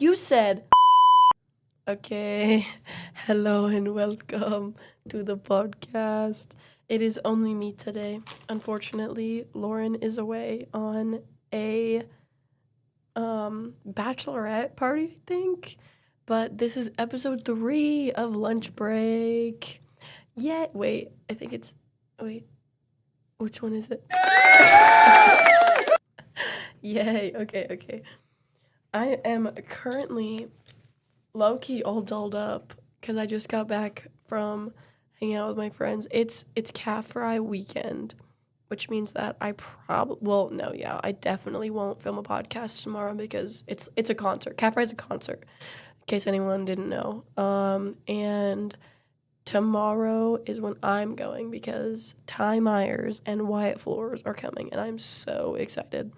You said. Okay. Hello and welcome to the podcast. It is only me today. Unfortunately, Lauren is away on a bachelorette party, I think. But this is episode 3 of Lunch Break. Yeah, wait, I think it's wait. Which one is it? Yay. Okay. I am currently low-key all dolled up because I just got back from hanging out with my friends. It's Calf Fry weekend, which means that I I definitely won't film a podcast tomorrow because it's a concert. Calf Fry's a concert, in case anyone didn't know. And tomorrow is when I'm going because Ty Myers and Wyatt Flores are coming, and I'm so excited.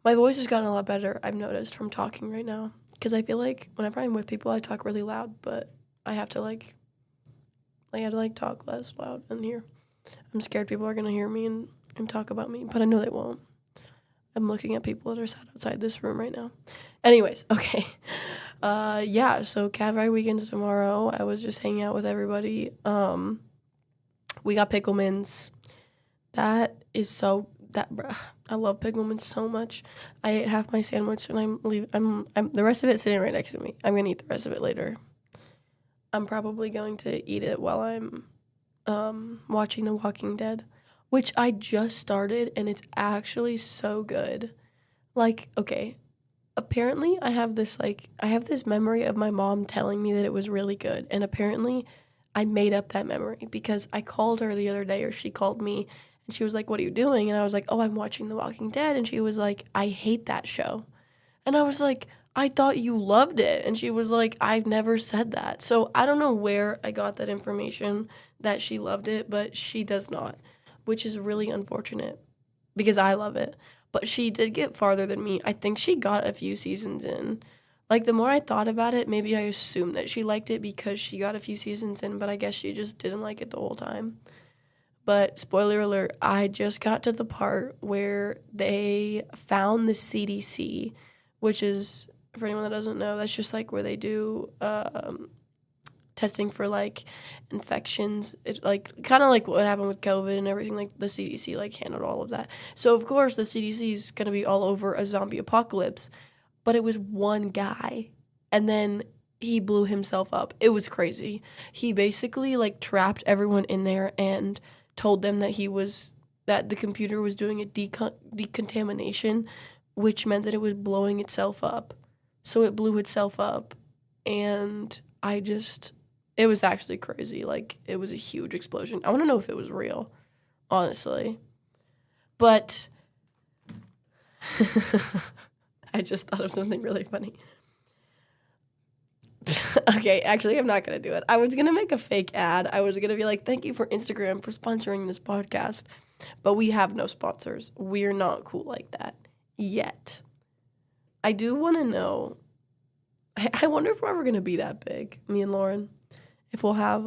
My voice has gotten a lot better, I've noticed, from talking right now. Because I feel like whenever I'm with people, I talk really loud, but I have to, talk less loud in here. I'm scared people are going to hear me and talk about me, but I know they won't. I'm looking at people that are sat outside this room right now. Anyways, okay. So Cabaret weekend tomorrow. I was just hanging out with everybody. We got Picklemans. That is so... I love Picklemans so much. I ate half my sandwich and I'm the rest of it sitting right next to me. I'm gonna eat the rest of it later. I'm probably going to eat it while I'm watching The Walking Dead, which I just started and it's actually so good. Okay, apparently I have this memory of my mom telling me that it was really good, and apparently I made up that memory because I called her the other day, or she called me. And she was like, "What are you doing?" And I was like, "Oh, I'm watching The Walking Dead." And she was like, "I hate that show." And I was like, "I thought you loved it." And she was like, "I've never said that." So I don't know where I got that information that she loved it, but she does not, which is really unfortunate because I love it. But she did get farther than me. I think she got a few seasons in. The more I thought about it, maybe I assumed that she liked it because she got a few seasons in, but I guess she just didn't like it the whole time. But spoiler alert, I just got to the part where they found the CDC, which is, for anyone that doesn't know, that's just where they do testing for infections. It kind of like what happened with COVID and everything. The CDC handled all of that. So of course the CDC is gonna be all over a zombie apocalypse, but it was one guy, and then he blew himself up. It was crazy. He basically trapped everyone in there and told them that the computer was doing a decontamination, which meant that it was blowing itself up. So it blew itself up, and it was actually crazy. It was a huge explosion. I want to know if it was real, honestly. But I just thought of something really funny. Okay, actually, I'm not going to do it. I was going to make a fake ad. I was going to be like, "Thank you for Instagram for sponsoring this podcast." But we have no sponsors. We're not cool like that yet. I do want to know. I wonder if we're ever going to be that big, me and Lauren. If we'll have,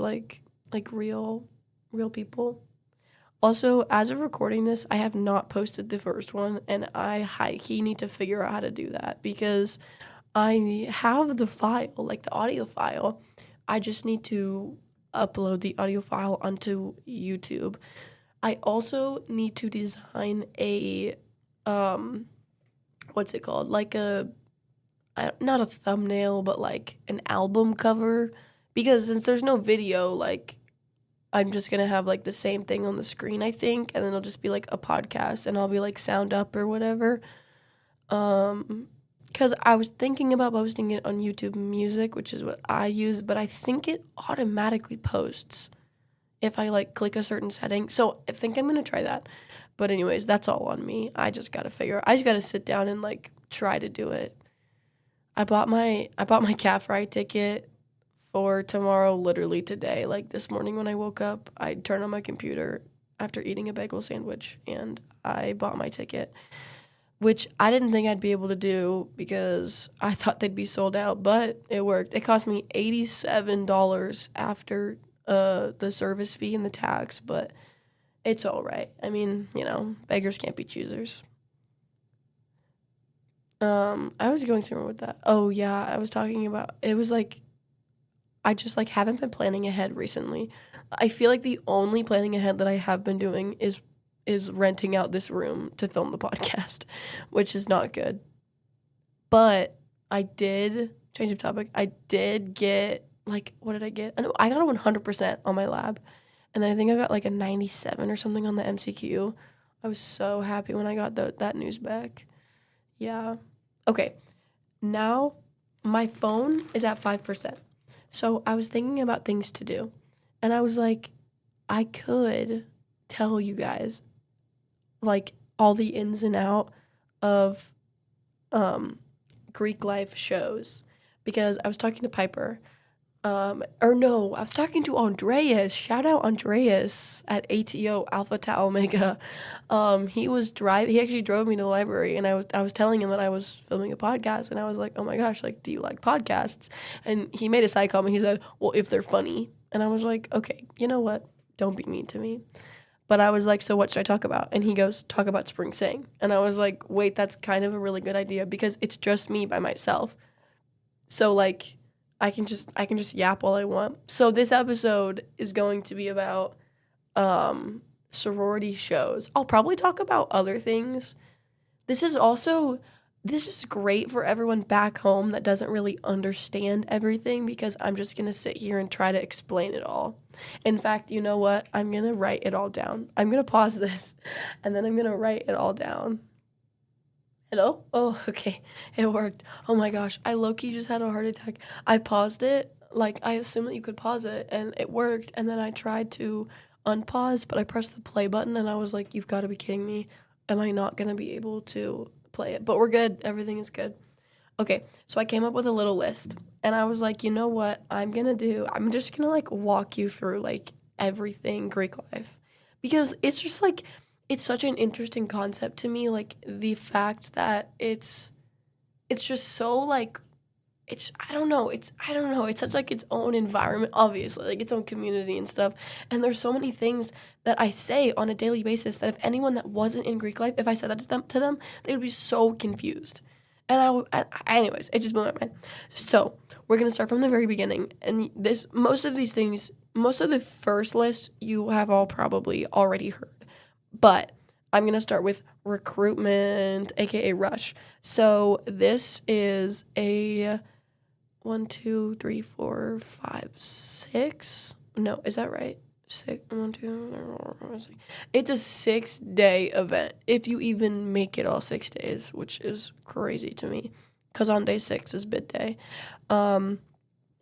real people. Also, as of recording this, I have not posted the first one, and I high-key need to figure out how to do that because I have the file, the audio file. I just need to upload the audio file onto YouTube. I also need to design a, what's it called? Not a thumbnail, but an album cover. Because since there's no video, I'm just going to have the same thing on the screen, I think. And then it'll just be a podcast and I'll be sound up or whatever. Because I was thinking about posting it on YouTube Music, which is what I use, but I think it automatically posts if I click a certain setting. So I think I'm going to try that. But anyways, that's all on me. I just got to sit down and try to do it. I bought my Calf Fry ticket for tomorrow literally today. This morning when I woke up, I turned on my computer after eating a bagel sandwich and I bought my ticket, which I didn't think I'd be able to do because I thought they'd be sold out, but it worked. It cost me $87 after the service fee and the tax, but it's all right. I mean, beggars can't be choosers. I was going somewhere with that. Oh yeah, I was talking about, it was like, I just like haven't been planning ahead recently. I feel like the only planning ahead that I have been doing is renting out this room to film the podcast, which is not good. But I did change of topic. I did get like, what did I get? I got a 100% on my lab, and then I think I got like a 97 or something on the MCQ. I was so happy when I got that news back. Yeah. Okay. Now my phone is at 5%. So I was thinking about things to do. And I was like, I could tell you guys like all the ins and out of um, Greek life shows, because I was talking to Piper. Or no, I was talking to Andreas. Shout out Andreas at ATO Alpha Tau Omega. He actually drove me to the library, and I was telling him that I was filming a podcast, and I was like, oh my gosh, like, do you like podcasts? And he made a side comment. He said, well, if they're funny. And I was like, okay, you know what? Don't be mean to me. But I was like, so what should I talk about? And he goes, talk about Spring Sing. And I was like, wait, that's kind of a really good idea, because it's just me by myself. So like, I can just yap all I want. So this episode is going to be about sorority shows. I'll probably talk about other things. This is great for everyone back home that doesn't really understand everything, because I'm just going to sit here and try to explain it all. In fact, you know what? I'm going to write it all down. I'm going to pause this, and then I'm going to write it all down. Hello? Oh, okay. It worked. Oh my gosh. I low-key just had a heart attack. I paused it. Like, I assumed that you could pause it, and it worked. And then I tried to unpause, but I pressed the play button, and I was like, you've got to be kidding me. Am I not going to be able to play it? But we're good. Everything is good. Okay, so I came up with a little list, and I was like, you know what I'm going to do? I'm just going to, like, walk you through, like, everything Greek life. Because it's just, like, it's such an interesting concept to me, like the fact that it's just so like I don't know, it's such like its own environment, obviously, like its own community and stuff. And there's so many things that I say on a daily basis that if anyone that wasn't in Greek life, if I said that to them, they would be so confused. And anyways, it just blew my mind. So we're gonna start from the very beginning, and most of the first list you have all probably already heard. But I'm going to start with recruitment, aka rush. So this is a 1, 2, 3, 4, 5, 6. No, is that right? 6, 1, 2, 3, 4, 5, 6. It's a 6-day event, if you even make it all 6 days, which is crazy to me, because on day 6 is bid day.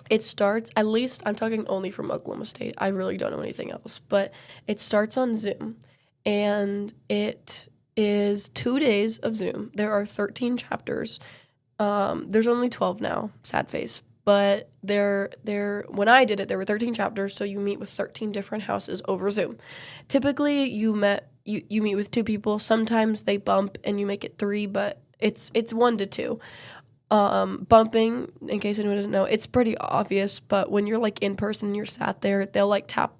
It starts, at least I'm talking only from Oklahoma State. I really don't know anything else, but it starts on Zoom. And it is 2 days of Zoom. There are 13 chapters. There's only 12 now, sad face. But when I did it, there were 13 chapters, so you meet with 13 different houses over Zoom. Typically, you meet with 2 people. Sometimes they bump and you make it 3, but it's 1 to 2. Bumping, in case anyone doesn't know, it's pretty obvious, but when you're like in person, you're sat there, they'll like tap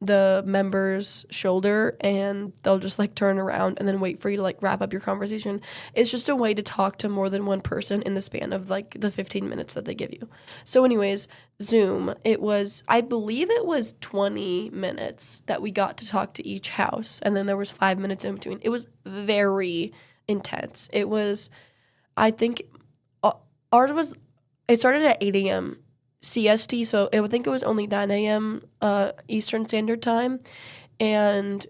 the member's shoulder, and they'll just like turn around and then wait for you to like wrap up your conversation. It's just a way to talk to more than one person in the span of like the 15 minutes that they give you. So anyways, Zoom, I believe it was 20 minutes that we got to talk to each house, and then there was 5 minutes in between. It was very intense. It was, I think, it started at 8 a.m. CST, so I think it was only 9 a.m. Eastern Standard Time, and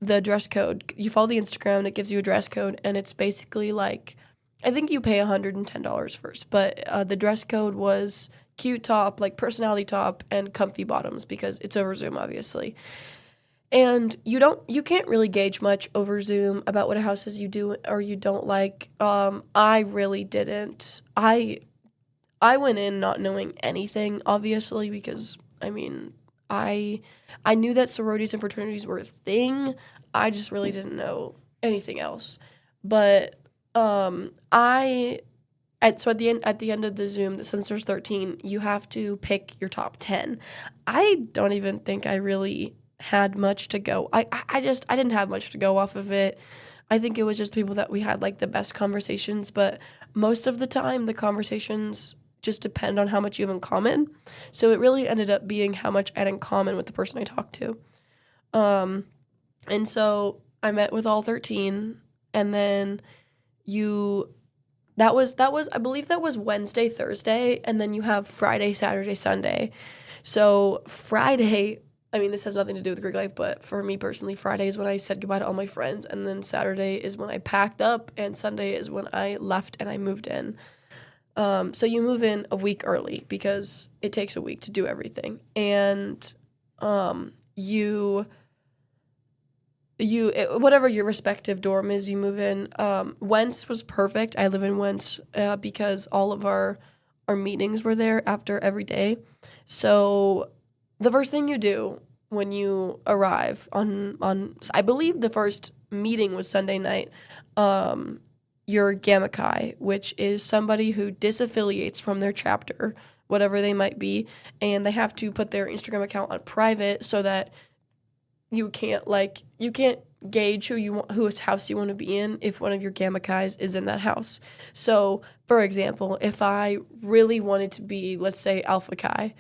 the dress code, you follow the Instagram, it gives you a dress code, and it's basically like, I think you pay $110 first, but the dress code was cute top, like personality top, and comfy bottoms, because it's over Zoom, obviously. And you can't really gauge much over Zoom about what houses you do or you don't like. I really didn't. I went in not knowing anything, obviously, because, I mean, I knew that sororities and fraternities were a thing. I just really didn't know anything else. But so at the end of the Zoom, since there's 13, you have to pick your top 10. I don't even think I really had much to go. I didn't have much to go off of it. I think it was just people that we had like the best conversations, but most of the time the conversations just depend on how much you have in common. So it really ended up being how much I had in common with the person I talked to. And so I met with all 13, and then that was I believe that was Wednesday, Thursday, and then you have Friday, Saturday, Sunday. So Friday, I mean, this has nothing to do with Greek life, but for me personally, Friday is when I said goodbye to all my friends, and then Saturday is when I packed up, and Sunday is when I left and I moved in. So you move in a week early because it takes a week to do everything, and whatever your respective dorm is, you move in. Wentz was perfect. I live in Wentz because all of our meetings were there after every day. So the first thing you do when you arrive on I believe the first meeting was Sunday night. Your Gamma Chi, which is somebody who disaffiliates from their chapter, whatever they might be, and they have to put their Instagram account on private so that you can't gauge whose house you want to be in if one of your Gamma Chis is in that house. So, for example, if I really wanted to be, let's say, Alpha Chi,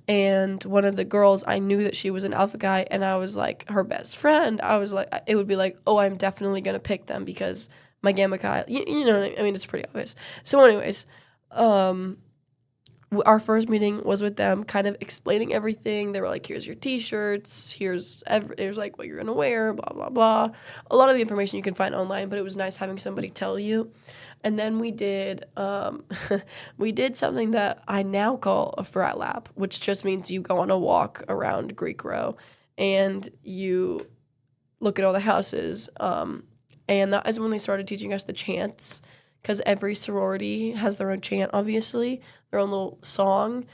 and one of the girls, I knew that she was an Alpha Chi, and I was like her best friend, I was like, it would be like, oh, I'm definitely gonna pick them because my Gamma Chi, you know, I mean, it's pretty obvious. So, anyways, our first meeting was with them, kind of explaining everything. They were like, here's your T-shirts, here's like what you're going to wear, blah, blah, blah. A lot of the information you can find online, but it was nice having somebody tell you. And then we did something that I now call a frat lap, which just means you go on a walk around Greek Row and you look at all the houses. And that is when they started teaching us the chants, because every sorority has their own chant, obviously, their own little song.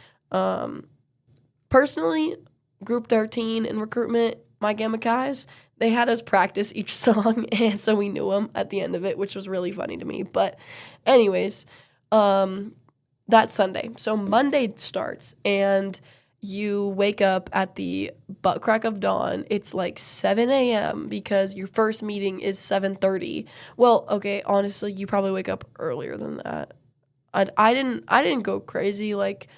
Personally, Group 13 in recruitment, my Gamma Chis, they had us practice each song, and so we knew them at the end of it, which was really funny to me. But anyways, that's Sunday. So Monday starts, and you wake up at the butt crack of dawn. It's like 7 a.m. because your first meeting is 7:30. Well, okay, honestly, you probably wake up earlier than that. I didn't go crazy like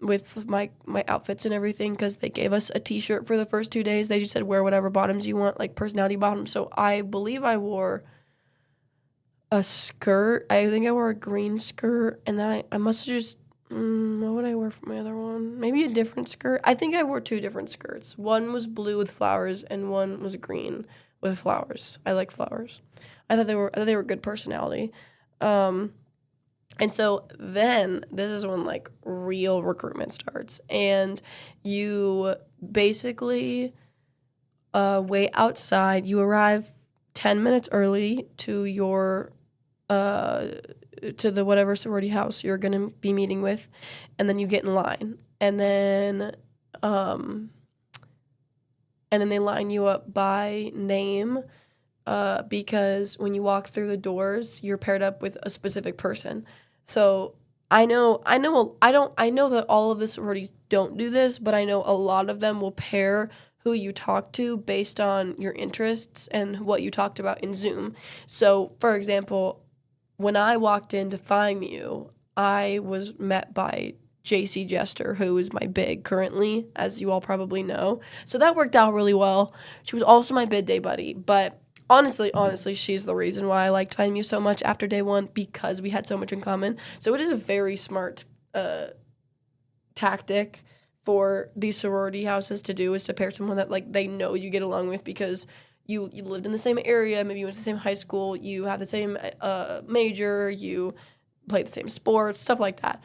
with my outfits and everything because they gave us a T-shirt for the first 2 days. They just said wear whatever bottoms you want, like personality bottoms. So I believe I wore a skirt. I think I wore a green skirt, and then I must have just what would I wear for my other one? Maybe a different skirt. I think I wore 2 different skirts. One was blue with flowers, and one was green with flowers. I like flowers. I thought they were good personality. And so then this is when like real recruitment starts, and you basically wait outside. You arrive 10 minutes early to your to the whatever sorority house you're going to be meeting with, and then you get in line, and then they line you up by name, because when you walk through the doors, you're paired up with a specific person. So I know that all of the sororities don't do this, but I know a lot of them will pair who you talk to based on your interests and what you talked about in Zoom. So, for example, when I walked in to FIMU, I was met by JC Jester, who is my big currently, as you all probably know. So that worked out really well. She was also my bid day buddy, but honestly, she's the reason why I liked FIMU so much after day one, because we had so much in common. So it is a very smart tactic for these sorority houses to do, is to pair someone that like they know you get along with, because you lived in the same area, maybe you went to the same high school, you have the same major, you play the same sports, stuff like that.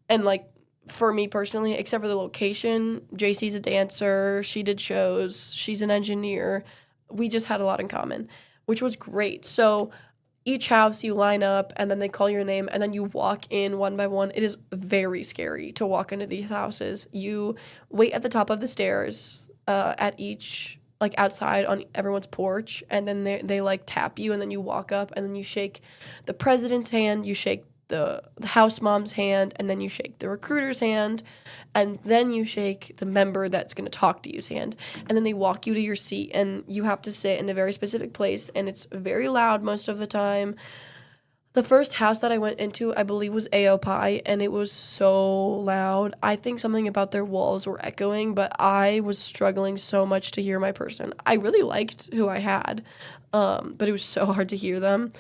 And like for me personally, except for the location, JC's a dancer, she did shows, she's an engineer. We just had a lot in common, which was great. So each house you line up, and then they call your name, and then you walk in one by one. It is very scary to walk into these houses. You wait at the top of the stairs at each, like outside on everyone's porch, and then they like tap you, and then you walk up, and then you shake the president's hand, you shake the house mom's hand, and then you shake the recruiter's hand, and then you shake the member that's going to talk to you's hand, and then they walk you to your seat, and you have to sit in a very specific place, and it's very loud most of the time. The first house that I went into, I believe, was AOPI, and it was so loud. I think something about their walls were echoing, but I was struggling so much to hear my person. I really liked who I had, but it was so hard to hear them.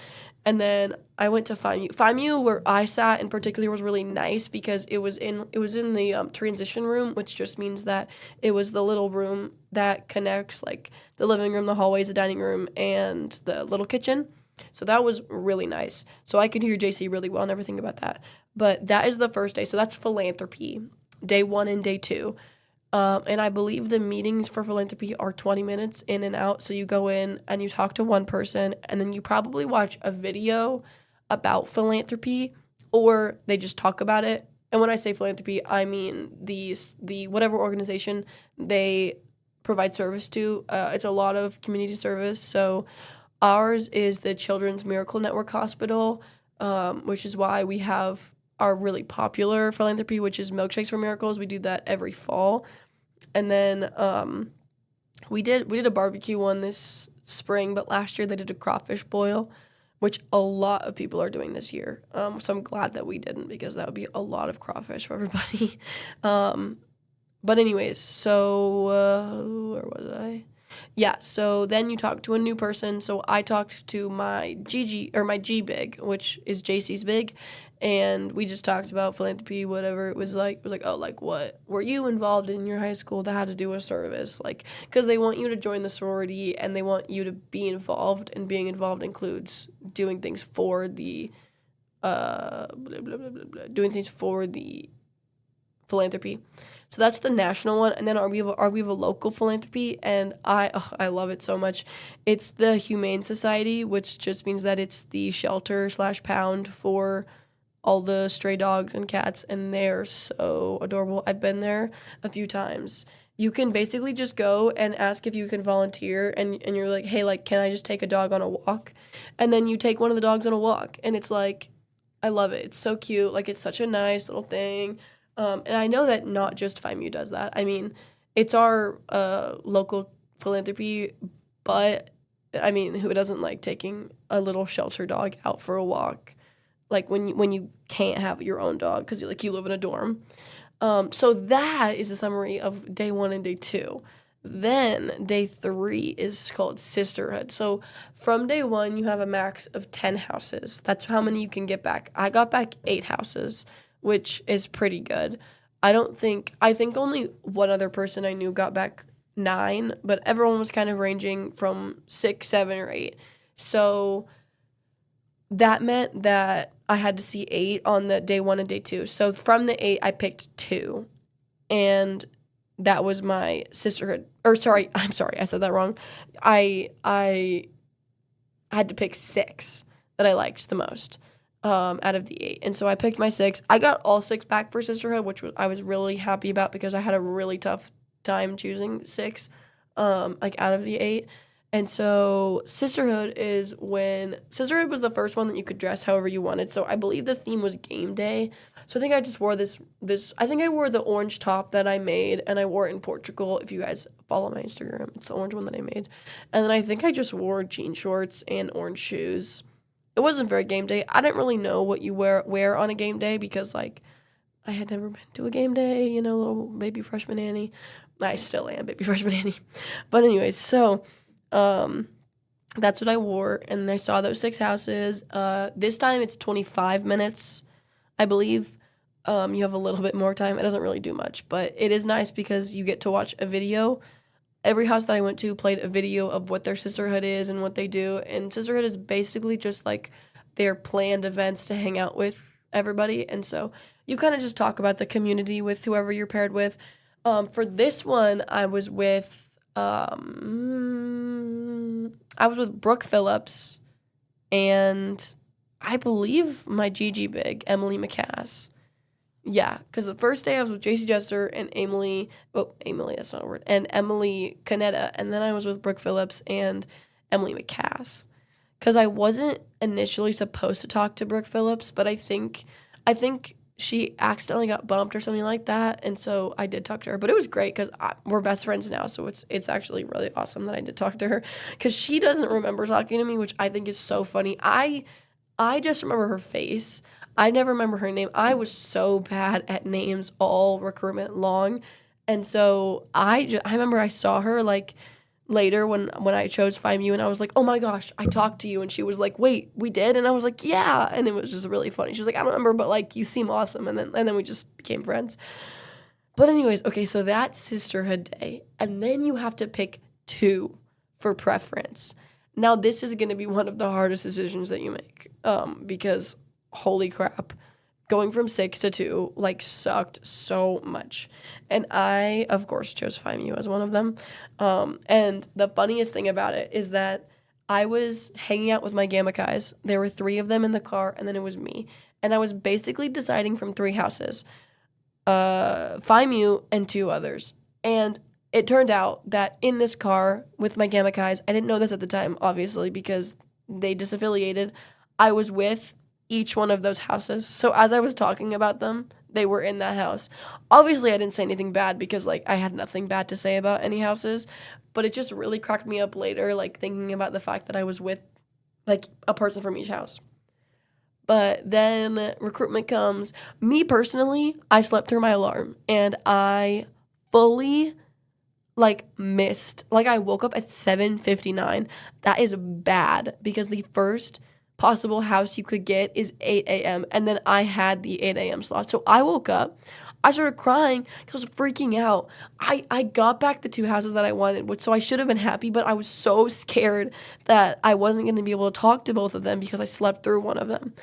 And then I went to FIMU. FIMU, where I sat in particular, was really nice because it was in the transition room, which just means that it was the little room that connects like the living room, the hallways, the dining room, and the little kitchen. So that was really nice. So I could hear JC really well and everything about that. But that is the first day. So that's philanthropy, day 1 and day 2. And I believe the meetings for philanthropy are 20 minutes in and out. So you go in and you talk to one person, and then you probably watch a video about philanthropy, or they just talk about it. And when I say philanthropy, I mean the whatever organization they provide service to. It's a lot of community service. So ours is the Children's Miracle Network Hospital, which is why we have our really popular philanthropy, which is Milkshakes for Miracles. We do that every fall. And then we did a barbecue one this spring, but last year they did a crawfish boil, which a lot of people are doing this year. So I'm glad that we didn't, because that would be a lot of crawfish for everybody. But anyways, so where was I? Yeah, so then you talk to a new person. So I talked to my G big, which is JC's big, and we just talked about philanthropy, whatever it was like. It was like, oh, like, what were you involved in your high school that had to do with service? Like, because they want you to join the sorority, and they want you to be involved, and being involved includes doing things for the doing things for the philanthropy. So that's the national one. And then we have a local philanthropy, and I love it so much. It's the Humane Society, which just means that it's the shelter/pound for all the stray dogs and cats, and they're so adorable. I've been there a few times. You can basically just go and ask if you can volunteer, and you're like, hey, like, can I just take a dog on a walk? And then you take one of the dogs on a walk, and it's like, I love it. It's so cute. Like, it's such a nice little thing. And I know that not just FIMU does that. I mean, it's our local philanthropy, but, I mean, who doesn't like taking a little shelter dog out for a walk? Like, when you can't have your own dog because you live in a dorm. So that is a summary of day 1 and day 2. Then day 3 is called Sisterhood. So from day 1, you have a max of 10 houses. That's how many you can get back. I got back 8 houses, which is pretty good. I think only one other person I knew got back 9, but everyone was kind of ranging from 6, 7, or 8. So that meant that I had to see 8 on the day 1 and day 2. So from the 8, I picked 2, and that was my sisterhood. Or sorry, I'm sorry, I said that wrong. I had to pick 6 that I liked the most. Out of the 8. And so I picked my 6. I got all 6 back for Sisterhood, which I was really happy about because I had a really tough time choosing 6, out of the 8. And so Sisterhood was the first one that you could dress however you wanted. So I believe the theme was game day. So I think I just wore I think I wore the orange top that I made, and I wore it in Portugal. If you guys follow my Instagram, it's the orange one that I made. And then I think I just wore jean shorts and orange shoes. It wasn't very game day. I didn't really know what you wear on a game day because, like, I had never been to a game day, little baby freshman Annie. I still am baby freshman Annie. But anyways, so that's what I wore, and I saw those 6 houses. This time it's 25 minutes, I believe. You have a little bit more time. It doesn't really do much, but it is nice because you get to watch a video. Every house that I went to played a video of what their sisterhood is and what they do. And sisterhood is basically just like their planned events to hang out with everybody. And so you kind of just talk about the community with whoever you're paired with. For this one, I was with Brooke Phillips and I believe my Gigi big, Emily McCass. Yeah, because the first day I was with JC Jester and Emily, that's not a word, and Emily Canetta, and then I was with Brooke Phillips and Emily McCass. because I wasn't initially supposed to talk to Brooke Phillips, but I think she accidentally got bumped or something like that, and so I did talk to her. But it was great because we're best friends now, so it's actually really awesome that I did talk to her because she doesn't remember talking to me, which I think is so funny. I just remember her face. I never remember her name. I was so bad at names all recruitment long, and so I remember I saw her like later when I chose FIMU, and I was like, oh my gosh, I talked to you. And she was like, wait, we did? And I was like, yeah. And it was just really funny. She was like, I don't remember, but like, you seem awesome. And then we just became friends. But anyways, okay, so that's sisterhood day. And then you have to pick 2 for preference. Now, this is going to be one of the hardest decisions that you make because holy crap, going from 6 to 2 like sucked so much. And I, of course, chose FIMU as one of them. And the funniest thing about it is that I was hanging out with my Gamma guys. There were 3 of them in the car, and then it was me. And I was basically deciding from 3 houses, FIMU and 2 others. And it turned out that in this car with my Gamma guys, I didn't know this at the time, obviously, because they disaffiliated. I was with each one of those houses. So as I was talking about them, they were in that house. Obviously, I didn't say anything bad because, like, I had nothing bad to say about any houses, but it just really cracked me up later, like, thinking about the fact that I was with, like, a person from each house. But then recruitment comes. Me, personally, I slept through my alarm, and I fully, like, missed. Like, I woke up at 7:59. That is bad because the first possible house you could get is 8 a.m. And then I had the 8 a.m. slot. So I woke up. I started crying because I was freaking out. I got back the 2 houses that I wanted, so I should have been happy, but I was so scared that I wasn't going to be able to talk to both of them because I slept through one of them.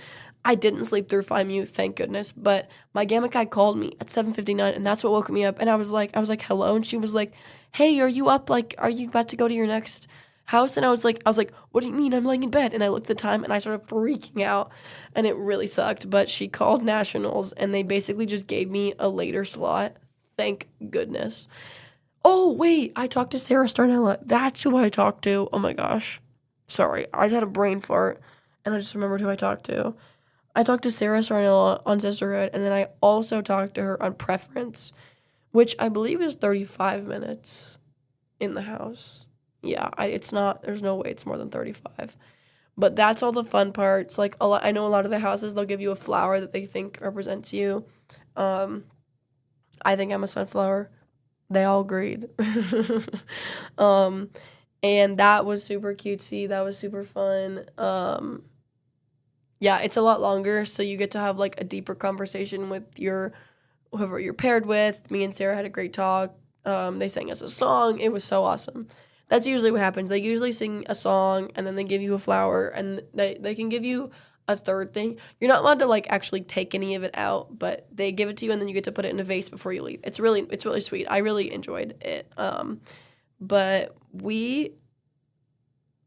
I didn't sleep through FIMU, thank goodness, but my Gamma guy called me at 7:59, and that's what woke me up. And I was like, hello, and she was like, hey, are you up? Like, are you about to go to your next house? And I was like, what do you mean? I'm laying in bed. And I looked at the time and I started freaking out, and it really sucked. But she called nationals and they basically just gave me a later slot. Thank goodness. Oh, wait, I talked to Sarah Starnella. That's who I talked to. Oh my gosh. Sorry, I just had a brain fart and I just remembered who I talked to. I talked to Sarah Starnella on Sisterhood, and then I also talked to her on Preference, which I believe is 35 minutes in the house. Yeah, there's no way it's more than 35. But that's all the fun parts. Like, I know a lot of the houses, they'll give you a flower that they think represents you. I think I'm a sunflower. They all agreed. And that was super cutesy. That was super fun. Yeah, it's a lot longer, so you get to have, like, a deeper conversation with whoever you're paired with. Me and Sarah had a great talk. They sang us a song. It was so awesome. That's usually what happens. They usually sing a song, and then they give you a flower, and they can give you a third thing. You're not allowed to, like, actually take any of it out, but they give it to you, and then you get to put it in a vase before you leave. It's really sweet. I really enjoyed it. But we,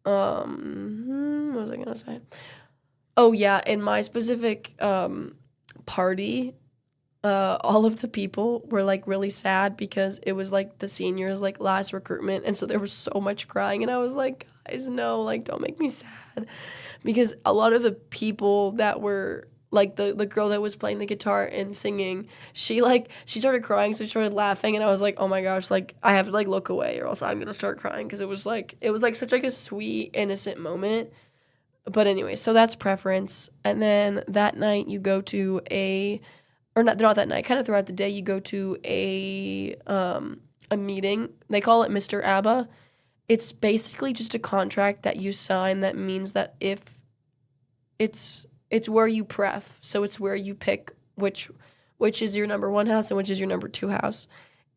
what was I gonna say? Oh, yeah, in my specific party, all of the people were, like, really sad because it was, like, the seniors, like, last recruitment, and so there was so much crying, and I was like, guys, no, like, don't make me sad, because a lot of the people that were, like, the girl that was playing the guitar and singing, she started crying, so she started laughing, and I was like, oh my gosh, like, I have to, like, look away or else I'm gonna start crying, because it was such, like, a sweet, innocent moment. But anyway, so that's Preference. And then that night you go to not that night, kind of throughout the day, you go to a meeting. They call it Mr. ABBA. It's basically just a contract that you sign that means that if it's where you pref, so it's where you pick which is your number 1 house and which is your number 2 house.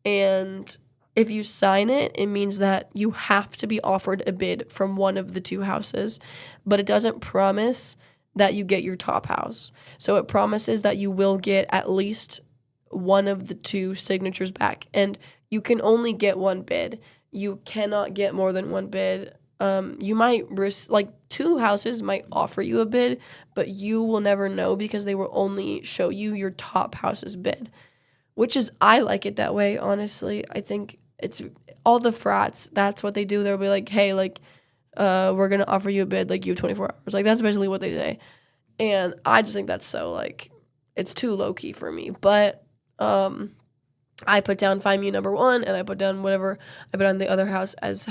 And if you sign it, it means that you have to be offered a bid from one of the 2 houses, but it doesn't promise that you get your top house. So it promises that you will get at least one of the 2 signatures back, and you can only get 1 bid. You cannot get more than 1 bid. You might risk, like, 2 houses might offer you a bid, but you will never know because they will only show you your top house's bid, which is, I like it that way, honestly. I think it's all the frats, that's what they do. They'll be like, hey, like, we're going to offer you a bid, like, you have 24 hours. Like, that's basically what they say. And I just think that's so, like, it's too low-key for me. But I put down Find Me number 1, and I put down whatever I put on the other house as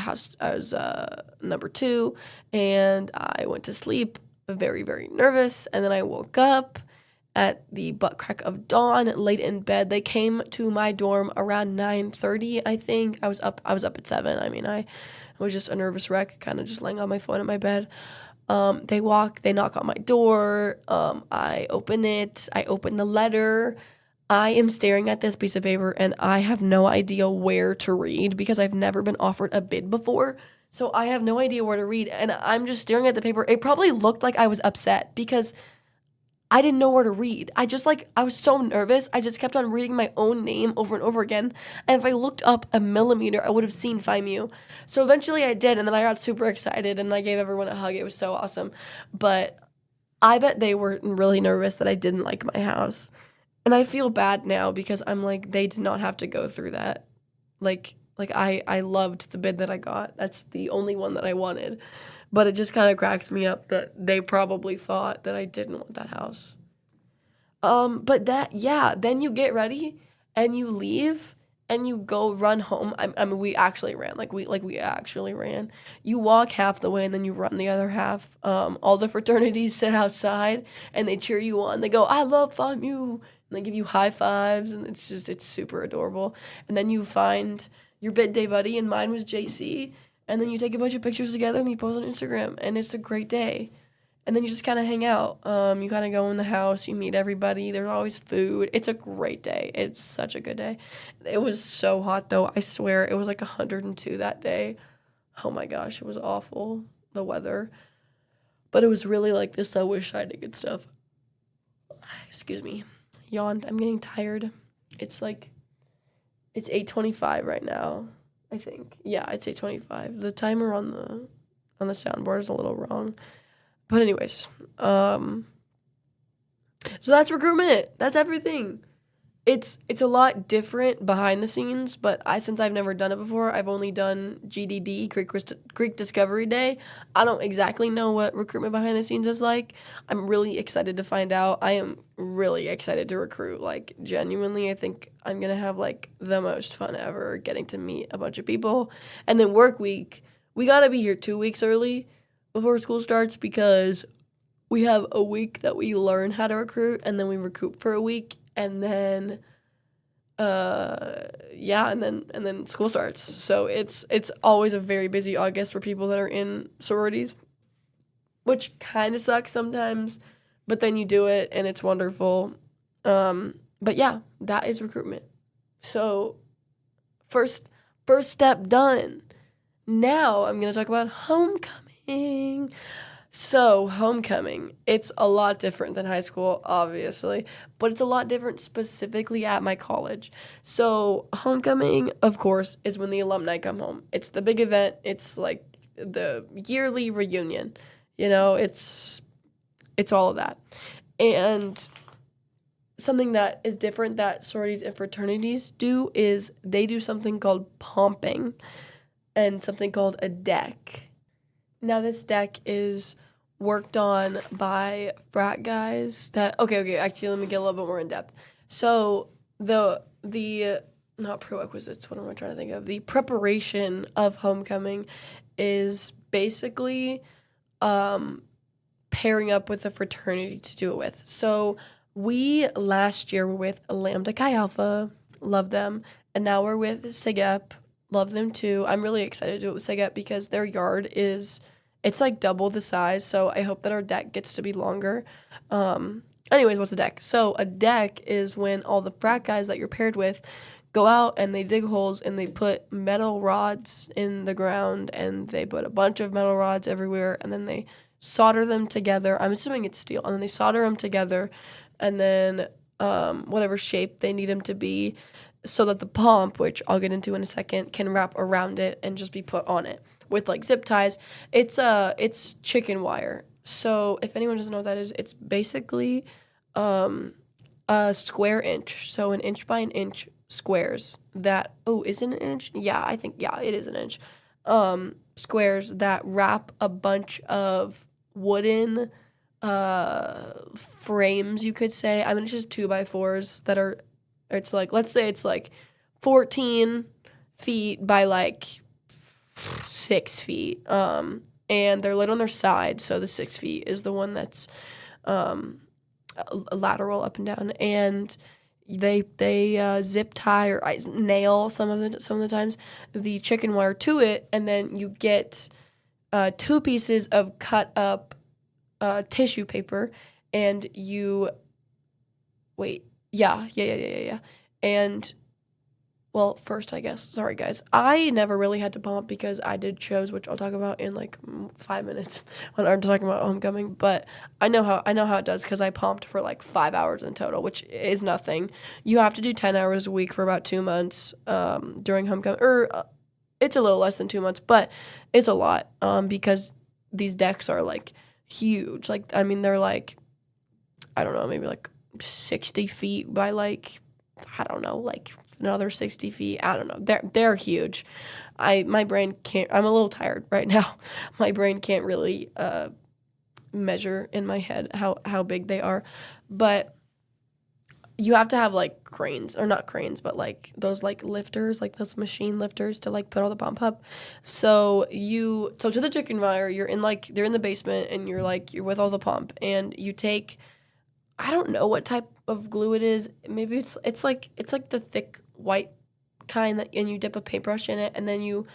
number 2, and I went to sleep very, very nervous, and then I woke up at the butt crack of dawn, late in bed. They came to my dorm around 9:30, I think. I was up at 7. I mean, I was just a nervous wreck, kind of just laying on my phone in my bed. They knock on my door. I open it. I open the letter. I am staring at this piece of paper, and I have no idea where to read because I've never been offered a bid before. So I have no idea where to read, and I'm just staring at the paper. It probably looked like I was upset because I didn't know where to read. I was so nervous. I just kept on reading my own name over and over again. And if I looked up a millimeter, I would have seen FIMU. So eventually I did, and then I got super excited, and I gave everyone a hug. It was so awesome. But I bet they were really nervous that I didn't like my house. And I feel bad now because I'm like, they did not have to go through that. Like I loved the bid that I got. That's the only one that I wanted. But it just kind of cracks me up that they probably thought that I didn't want that house. But then you get ready and you leave and you go run home. I mean, we actually ran. We actually ran. You walk half the way and then you run the other half. All the fraternities sit outside and they cheer you on. They go, "I love FIMU." And they give you high fives, and it's super adorable. And then you find your bid day buddy, and mine was JC. And then you take a bunch of pictures together and you post on Instagram, and it's a great day. And then you just kind of hang out. You kind of go in the house, you meet everybody. There's always food. It's a great day. It's such a good day. It was so hot, though. I swear, it was like 102 that day. Oh my gosh, it was awful, the weather. But it was really like the subway shining and stuff. Excuse me. Yawned. I'm getting tired. It's 8:25 right now, I think. Yeah, it's 8:25. The timer on the soundboard is a little wrong. But anyways, so that's recruitment. That's everything. It's a lot different behind the scenes, but since I've never done it before, I've only done GDD, Greek Discovery Day. I don't exactly know what recruitment behind the scenes is like. I'm really excited to find out. I am really excited to recruit. Like, genuinely, I think I'm going to have, like, the most fun ever getting to meet a bunch of people. And then work week, we got to be here 2 weeks early before school starts because we have a week that we learn how to recruit, and then we recruit for a week. And then, and then school starts. So it's always a very busy August for people that are in sororities, which kind of sucks sometimes, but then you do it and it's wonderful. But yeah, that is recruitment. So first step done. Now I'm going to talk about homecoming. So, homecoming, it's a lot different than high school, obviously, but it's a lot different specifically at my college. So, homecoming, of course, is when the alumni come home. It's the big event. It's like the yearly reunion. You know, it's all of that. And something that is different that sororities and fraternities do is they do something called pomping and something called a deck. Now, this deck is worked on by frat guys that... Okay, actually, let me get a little bit more in depth. So, the not prerequisites, what am I trying to think of? The preparation of homecoming is basically pairing up with a fraternity to do it with. So, we last year were with Lambda Chi Alpha, love them, and now we're with SIGEP. Love them too. I'm really excited to do it with SIGEP because their yard it's like double the size, so I hope that our deck gets to be longer. Anyways, what's a deck? So a deck is when all the frat guys that you're paired with go out and they dig holes and they put metal rods in the ground and they put a bunch of metal rods everywhere and then they solder them together. I'm assuming it's steel. And then they solder them together and then whatever shape they need them to be, so that the pomp, which I'll get into in a second, can wrap around it and just be put on it with like zip ties. It's chicken wire. So if anyone doesn't know what that is, it's basically a square inch. So an inch by an inch squares that, is it an inch? Yeah, I think, it is an inch. squares that wrap a bunch of wooden frames, you could say. I mean, it's just 2x4s that are, it's like, let's say it's like 14 feet by like 6 feet. And they're lit on their side, so the 6 feet is the one that's lateral up and down. And they zip tie or nail some of the times the chicken wire to it, and then you get 2 pieces of cut up tissue paper, and you yeah. And well, first, I guess, sorry guys, I never really had to pump because I did shows, which I'll talk about in like 5 minutes when I'm talking about homecoming. But I know how it does because I pumped for like 5 hours in total, which is nothing. You have to do 10 hours a week for about 2 months during homecoming, or it's a little less than 2 months, but it's a lot because these decks are like huge. Like, I mean, they're like, I don't know, maybe like 60 feet by like, I don't know, like another 60 feet. I don't know. They're huge. My brain can't, I'm a little tired right now. My brain can't really measure in my head how big they are. But you have to have like cranes, or not cranes, but like those like lifters, like those machine lifters to like put all the pump up. So to the chicken wire, they're in the basement, and you're with all the pump, and you take, I don't know what type of glue it is. Maybe it's like the thick white kind and you dip a paintbrush in it, and then you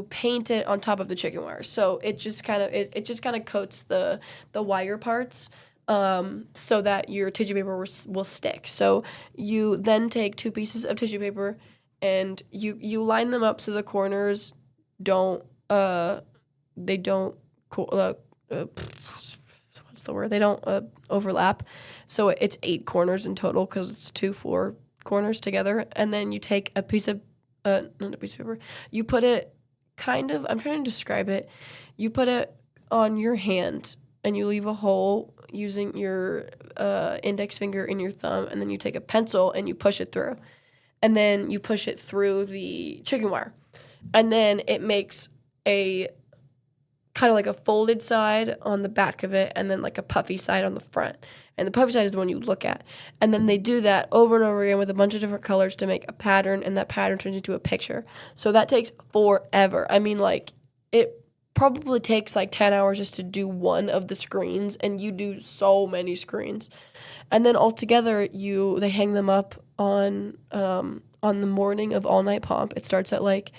paint it on top of the chicken wire. So it just kind of coats the wire parts so that your tissue paper will stick. So you then take 2 pieces of tissue paper, and you line them up so the corners don't they don't what's the word? They don't overlap. So it's 8 corners in total because it's 4 corners together. And then you take a piece of, not a piece of paper, you put it I'm trying to describe it. You put it on your hand, and you leave a hole using your index finger and your thumb, and then you take a pencil and you push it through. And then you push it through the chicken wire. And then it makes a kind of like a folded side on the back of it, and then like a puffy side on the front. And the puffy side is the one you look at. And then they do that over and over again with a bunch of different colors to make a pattern, and that pattern turns into a picture. So that takes forever. I mean, like, it probably takes like 10 hours just to do one of the screens, and you do so many screens. And then altogether, they hang them up on the morning of all-night pump. It starts at like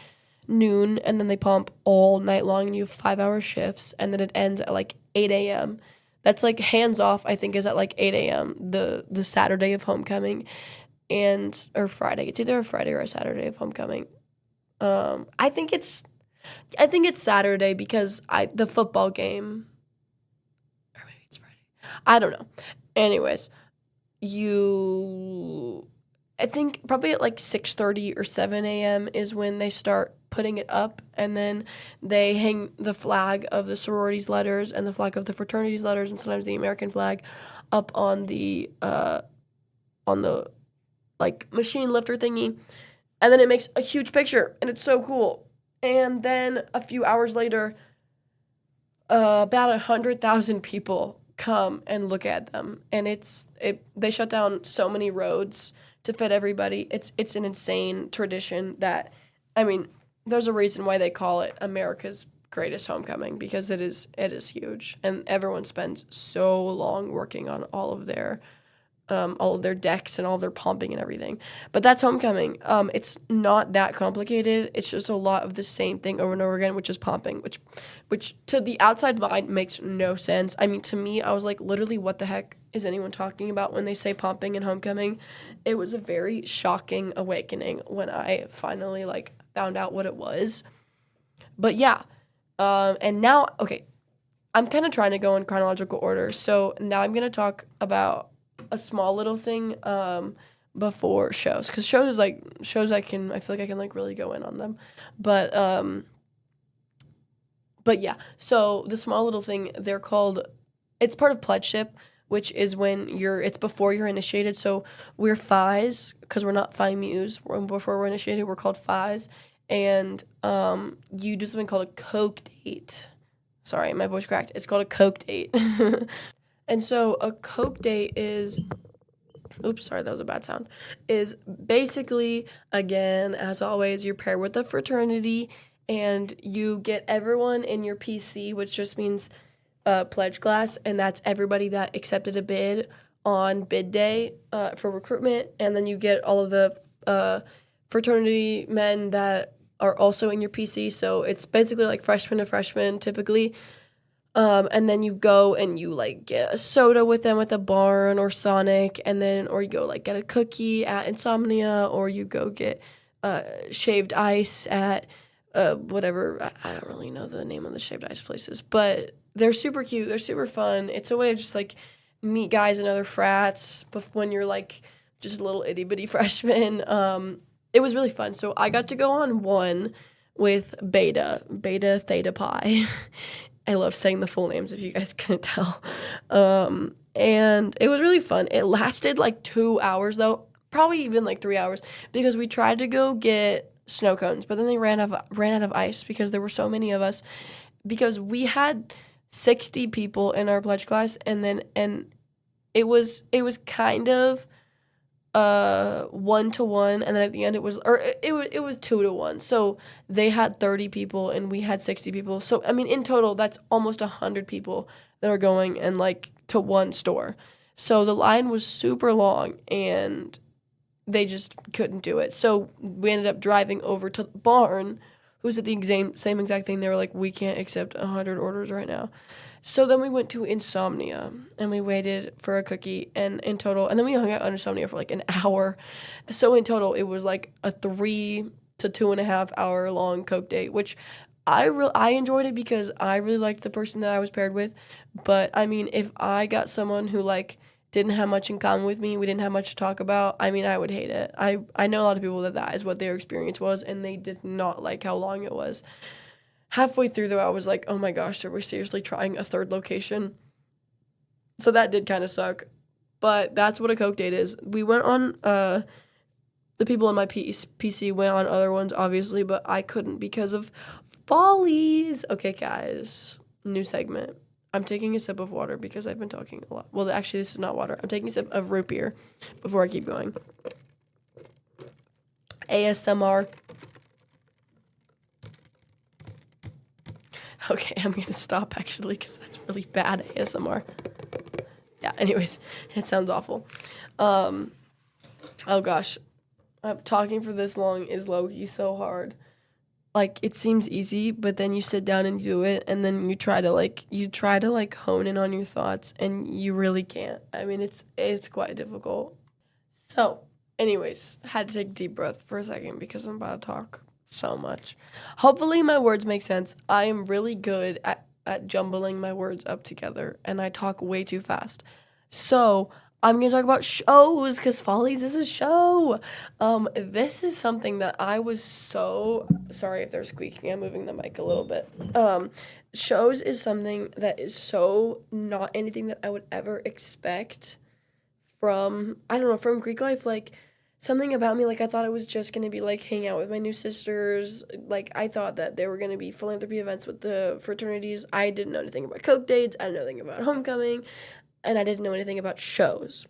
noon, and then they pump all night long, and you have 5-hour shifts, and then it ends at like 8 a.m. That's like hands off, I think, is at like 8 a.m. the Saturday of homecoming, or Friday. It's either a Friday or a Saturday of homecoming. I think it's Saturday because the football game, or maybe it's Friday. I don't know. Anyways, I think probably at like 6:30 or 7 a.m. is when they start putting it up, and then they hang the flag of the sororities letters and the flag of the fraternities letters, and sometimes the American flag up on the like machine lifter thingy, and then it makes a huge picture, and it's so cool. And then a few hours later, about 100,000 people come and look at them, and they shut down so many roads to fit everybody. It's an insane tradition that, I mean, there's a reason why they call it America's greatest homecoming, because it is huge, and everyone spends so long working on all of their decks and all of their pumping and everything. But that's homecoming. It's not that complicated. It's just a lot of the same thing over and over again, which is pumping, which to the outside mind makes no sense. I mean, to me, I was like, literally, what the heck is anyone talking about when they say pumping and homecoming? It was a very shocking awakening when I finally like found out what it was. But yeah, and now, okay, I'm kind of trying to go in chronological order. So now I'm gonna talk about a small little thing before shows, because shows I feel like I can like really go in on them, but yeah. So the small little thing, it's part of pledgeship, which is when it's before you're initiated. So we're Phi's, because we're not Phi Mu's. Before we're initiated, we're called Phi's, and you do something called a Coke date. Sorry, my voice cracked. It's called a Coke date. And so a Coke date is, oops, sorry, that was a bad sound, is basically, again, as always, you're paired with a fraternity, and you get everyone in your PC, which just means pledge class, and that's everybody that accepted a bid on bid day for recruitment, and then you get all of the fraternity men that are also in your PC, so it's basically like freshman to freshman typically. And then you go and you like get a soda with them at the barn or Sonic, and then or you go like get a cookie at Insomnia, or you go get shaved ice at whatever. I don't really know the name of the shaved ice places, but they're super cute. They're super fun. It's a way to just like meet guys in other frats when you're like just a little itty bitty freshman. It was really fun. So I got to go on one with Beta Theta Pi. I love saying the full names if you guys couldn't tell. And it was really fun. It lasted like 2 hours though, probably even like 3 hours, because we tried to go get snow cones, but then they ran out of ice because there were so many of us, because we had 60 people in our pledge class, and it was kind of 1-to-1, and then at the end it was 2-to-1. So they had 30 people and we had 60 people. So I mean, in total, that's almost 100 people that are going and like to one store. So the line was super long and they just couldn't do it. So we ended up driving over to the barn, who's at the same exact thing. They were like, we can't accept 100 orders right now. So then we went to Insomnia, and we waited for a cookie, and in total, and then we hung out on Insomnia for like an hour. So in total, it was like a 3 to 2.5 hour long Coke date, which I enjoyed it because I really liked the person that I was paired with. But I mean, if I got someone who like didn't have much in common with me, we didn't have much to talk about, I mean, I would hate it. I know a lot of people that is what their experience was, and they did not like how long it was. Halfway through, though, I was like, oh my gosh, are we seriously trying a third location? So that did kind of suck. But that's what a Coke date is. We went on, the people in my PC went on other ones, obviously, but I couldn't because of follies. Okay, guys, new segment. I'm taking a sip of water because I've been talking a lot. Well, actually, this is not water. I'm taking a sip of root beer before I keep going. ASMR. Okay, I'm going to stop, actually, because that's really bad ASMR. Yeah, anyways, it sounds awful. Oh, gosh. Talking for this long is low-key so hard. Like, it seems easy, but then you sit down and do it, and then you try to hone in on your thoughts, and you really can't. I mean, it's quite difficult. So, anyways, had to take a deep breath for a second because I'm about to talk so much. Hopefully my words make sense. I am really good at jumbling my words up together, and I talk way too fast. So I'm going to talk about shows, because Follies is a show. This is something that I was so... Sorry if they're squeaking. I'm moving the mic a little bit. Shows is something that is so not anything that I would ever expect from, I don't know, from Greek life. Like, something about me, like, I thought it was just going to be, like, hang out with my new sisters. Like, I thought that there were going to be philanthropy events with the fraternities. I didn't know anything about Coke dates. I didn't know anything about homecoming. And I didn't know anything about shows.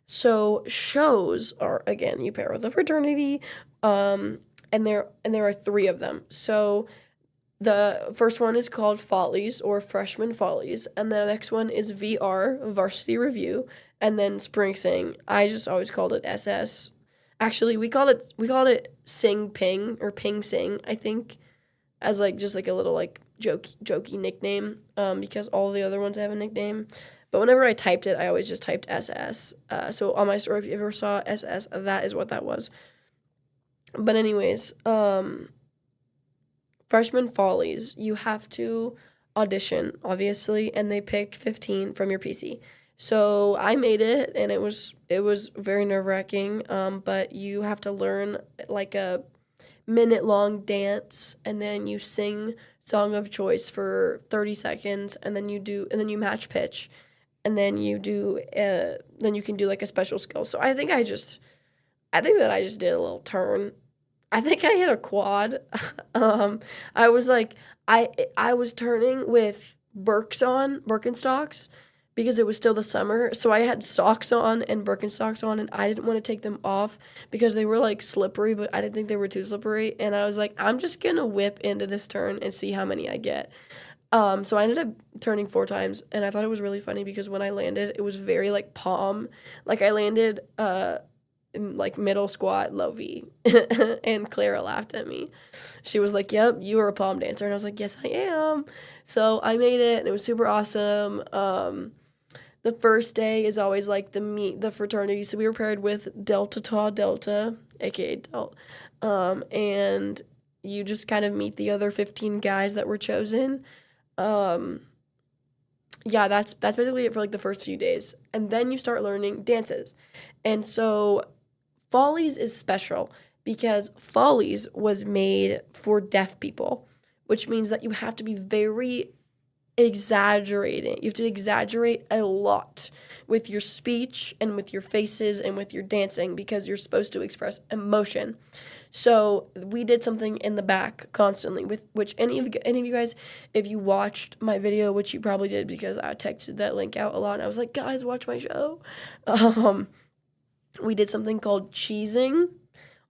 So, shows are, again, you pair with a fraternity, and there are 3 of them. So, the first one is called Follies, or Freshman Follies, and the next one is VR, Varsity Review, and then Spring Sing. I just always called it SS. Actually, we called it Sing Ping, or Ping Sing, I think, as like just like a little like jokey nickname, because all the other ones have a nickname. But whenever I typed it, I always just typed SS. So on my story, if you ever saw SS, that is what that was. But anyways, Freshman Follies, you have to audition, obviously, and they pick 15 from your PC. So I made it, and it was very nerve-wracking, but you have to learn like a minute-long dance, and then you sing song of choice for 30 seconds, and then you match pitch, and then you can do like a special skill. So I think that I just did a little turn, I think I hit a quad. I was like, I was turning with Birkenstocks, because it was still the summer. So I had socks on and Birkenstocks on, and I didn't want to take them off because they were like slippery, but I didn't think they were too slippery. And I was like, I'm just gonna whip into this turn and see how many I get. So I ended up turning 4 times, and I thought it was really funny because when I landed, it was very like palm. Like I landed in like middle squat, low V, and Clara laughed at me. She was like, "Yep, you were a palm dancer," and I was like, "Yes, I am." So I made it, and it was super awesome. The first day is always like the fraternity. So we were paired with Delta Tau Delta, aka Delt, and you just kind of meet the other 15 guys that were chosen. Um, yeah, that's basically it for like the first few days, and then you start learning dances. And so Follies is special because Follies was made for deaf people, which means that you have to be very exaggerating. You have to exaggerate a lot with your speech and with your faces and with your dancing because you're supposed to express emotion. So we did something in the back constantly, with which any of you guys, if you watched my video, which you probably did because I texted that link out a lot, and I was like, guys, watch my show. We did something called cheesing,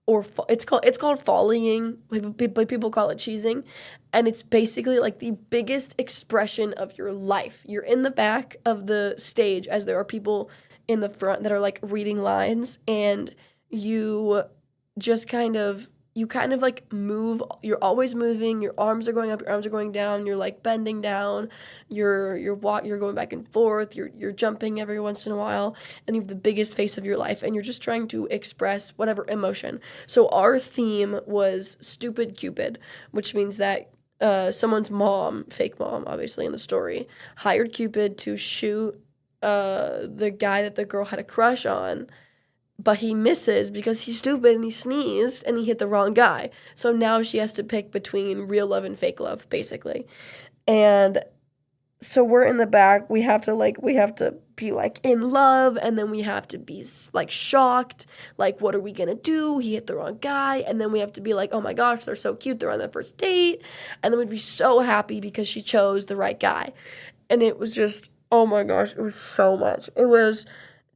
or it's called volleying, but people call it cheesing, and it's basically like the biggest expression of your life. You're in the back of the stage as there are people in the front that are like reading lines, and you just kind of like move. You're always moving. Your arms are going up, your arms are going down, you're like bending down, you're going back and forth, you're jumping every once in a while, and you have the biggest face of your life, and you're just trying to express whatever emotion. So our theme was Stupid Cupid, which means that someone's mom, fake mom, obviously in the story, hired Cupid to shoot the guy that the girl had a crush on, but he misses because he's stupid and he sneezed and he hit the wrong guy. So now she has to pick between real love and fake love, basically. And so we're in the back. We have to be like in love, and then we have to be like shocked. Like, what are we gonna do? He hit the wrong guy. And then we have to be like, oh my gosh, they're so cute. They're on their first date. And then we'd be so happy because she chose the right guy. And it was just, oh my gosh, it was so much. It was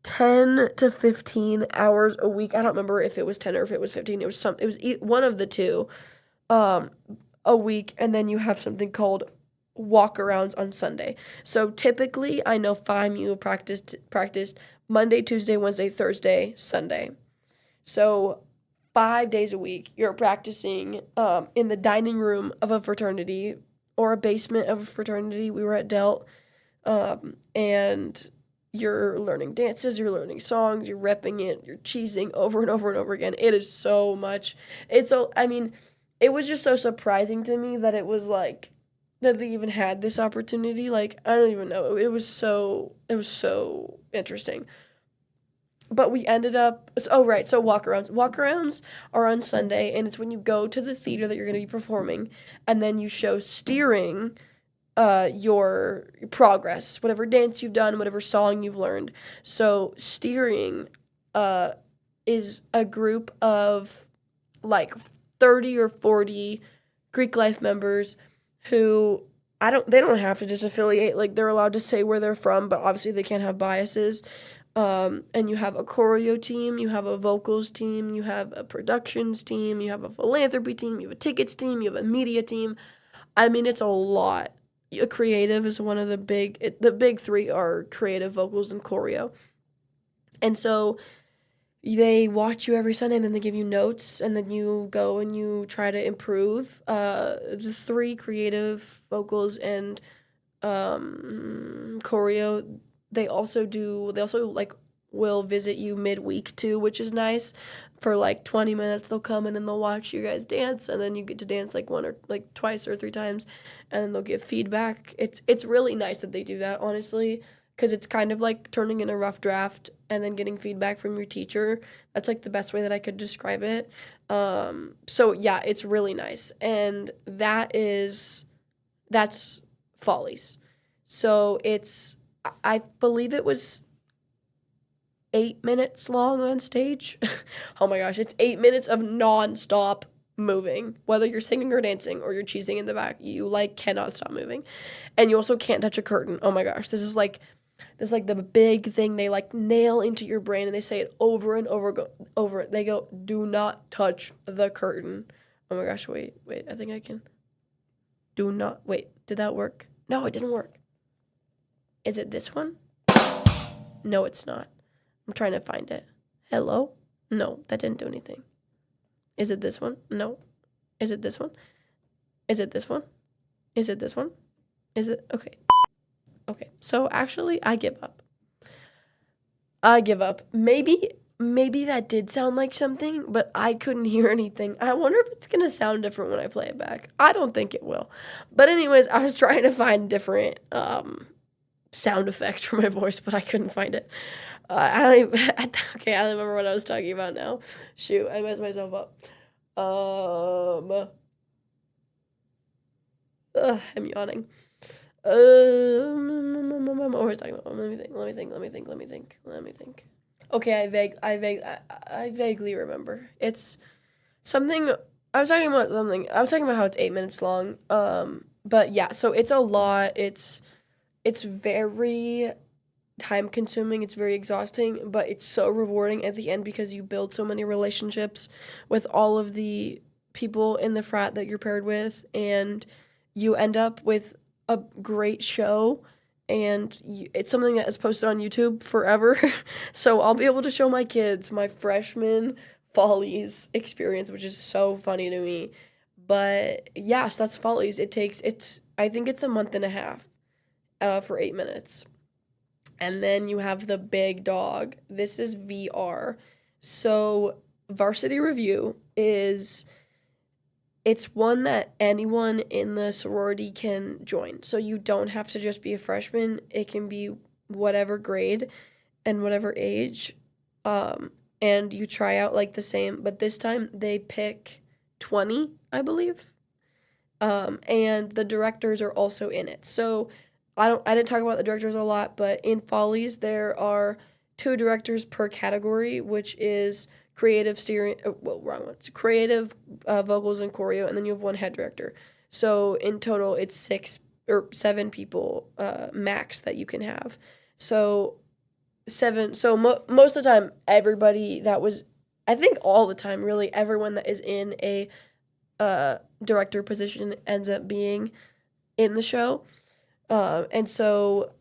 10 to 15 hours a week. I don't remember if it was 10 or if it was 15. It was one of the two, um, a week. And then you have something called walk-arounds on Sunday. So typically, I know FIMU practiced Monday, Tuesday, Wednesday, Thursday, Sunday. So 5 days a week, you're practicing in the dining room of a fraternity or a basement of a fraternity. We were at Delt, and you're learning dances, you're learning songs, you're repping it, you're cheesing over and over and over again. It is so much. It was just so surprising to me that it was like that they even had this opportunity. Like, I don't even know. It was so interesting. But we ended up, oh right, so walk-arounds. Walk-arounds are on Sunday, and it's when you go to the theater that you're going to be performing, and then you show steering your progress, whatever dance you've done, whatever song you've learned. So steering uh, is a group of like 30 or 40 Greek life members who they don't have to just affiliate, like they're allowed to say where they're from, but obviously they can't have biases. And you have a choreo team, you have a vocals team, you have a productions team, you have a philanthropy team, you have a tickets team, you have a media team. I mean, it's a lot. A creative is one of the big three are creative, vocals, and choreo. And so they watch you every Sunday, and then they give you notes, and then you go and you try to improve. The three creative, vocals, and choreo. They also like will visit you midweek too, which is nice. For like 20 minutes, they'll come in and they'll watch you guys dance, and then you get to dance like one or like twice or 3 times, and then they'll give feedback. It's really nice that they do that, honestly, because it's kind of like turning in a rough draft and then getting feedback from your teacher. That's like the best way that I could describe it. So yeah, it's really nice, and that's Follies. So I believe it was 8 minutes long on stage. Oh my gosh, it's 8 minutes of non-stop moving. Whether you're singing or dancing or you're cheesing in the back, you like cannot stop moving. And you also can't touch a curtain. Oh my gosh, this is like the big thing they like nail into your brain, and they say it over and over. They go, do not touch the curtain. Oh my gosh, wait, I think I can. Do not, wait, did that work? No, it didn't work. Is it this one? No, it's not. I'm trying to find it. Hello? No, that didn't do anything. Is it this one? No. Is it this one? Is it this one? Is it this one? Is it? Okay. Okay, so actually, I give up. Maybe that did sound like something, but I couldn't hear anything. I wonder if it's going to sound different when I play it back. I don't think it will. But anyways, I was trying to find different sound effect for my voice, but I couldn't find it. I don't remember what I was talking about now. Shoot, I messed myself up. I'm yawning. What was I talking about? Let me think. Okay, I vaguely remember. It's something. I was talking about how it's 8 minutes long. But yeah, so it's a lot. It's very time consuming. It's very exhausting, but it's so rewarding at the end because you build so many relationships with all of the people in the frat that you're paired with, and you end up with a great show, and it's something that is posted on YouTube forever. So I'll be able to show my kids my freshman Follies experience, which is so funny to me. But yeah, so that's Follies. I think it's a month and a half for 8 minutes. And then you have the big dog. This is VR. So Varsity Review it's one that anyone in the sorority can join. So you don't have to just be a freshman. It can be whatever grade and whatever age. And you try out like the same, but this time they pick 20, I believe. And the directors are also in it. So I didn't talk about the directors a lot, but in Follies there are 2 directors per category, which is creative steering, wrong one. It's creative, vocals, and choreo, and then you have 1 head director. So in total, it's 6 or 7 people max that you can have. So 7. So most of the time, everybody that was, I think all the time, really, everyone that is in a director position ends up being in the show. And so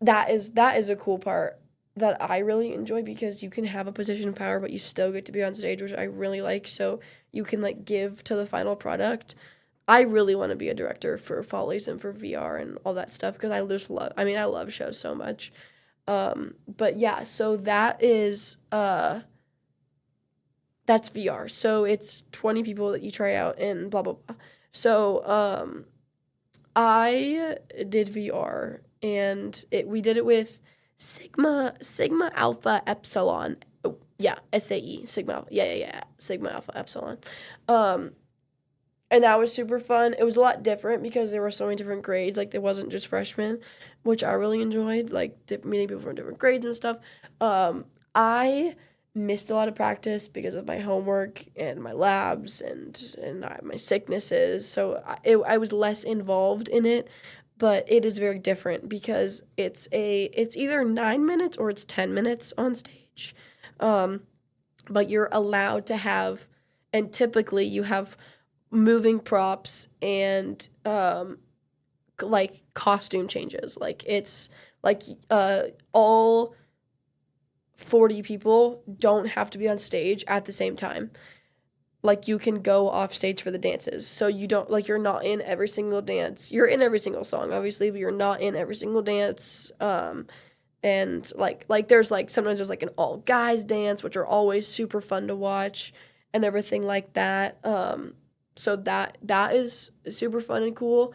that is a cool part that I really enjoy, because you can have a position of power, but you still get to be on stage, which I really like. So you can like give to the final product. I really want to be a director for Follies and for VR and all that stuff, because I love shows so much. But yeah, so that's VR. So it's 20 people that you try out and blah, blah, blah. So, I did VR, and we did it with Sigma Alpha Epsilon. Oh, yeah, SAE, Sigma Alpha. Yeah. Sigma Alpha Epsilon. And that was super fun. It was a lot different because there were so many different grades. Like, it wasn't just freshmen, which I really enjoyed, like meeting people from different grades and stuff. I missed a lot of practice because of my homework and my labs and my sicknesses. So I was less involved in it, but it is very different because it's either 9 minutes or it's 10 minutes on stage. But you're allowed to have, and typically you have moving props and like costume changes. Like, it's like all 40 people don't have to be on stage at the same time. Like, you can go off stage for the dances. So you don't, like, you're not in every single dance. You're in every single song, obviously, but you're not in every single dance. And like there's like, sometimes there's like an all guys dance, which are always super fun to watch and everything like that. So that is super fun and cool.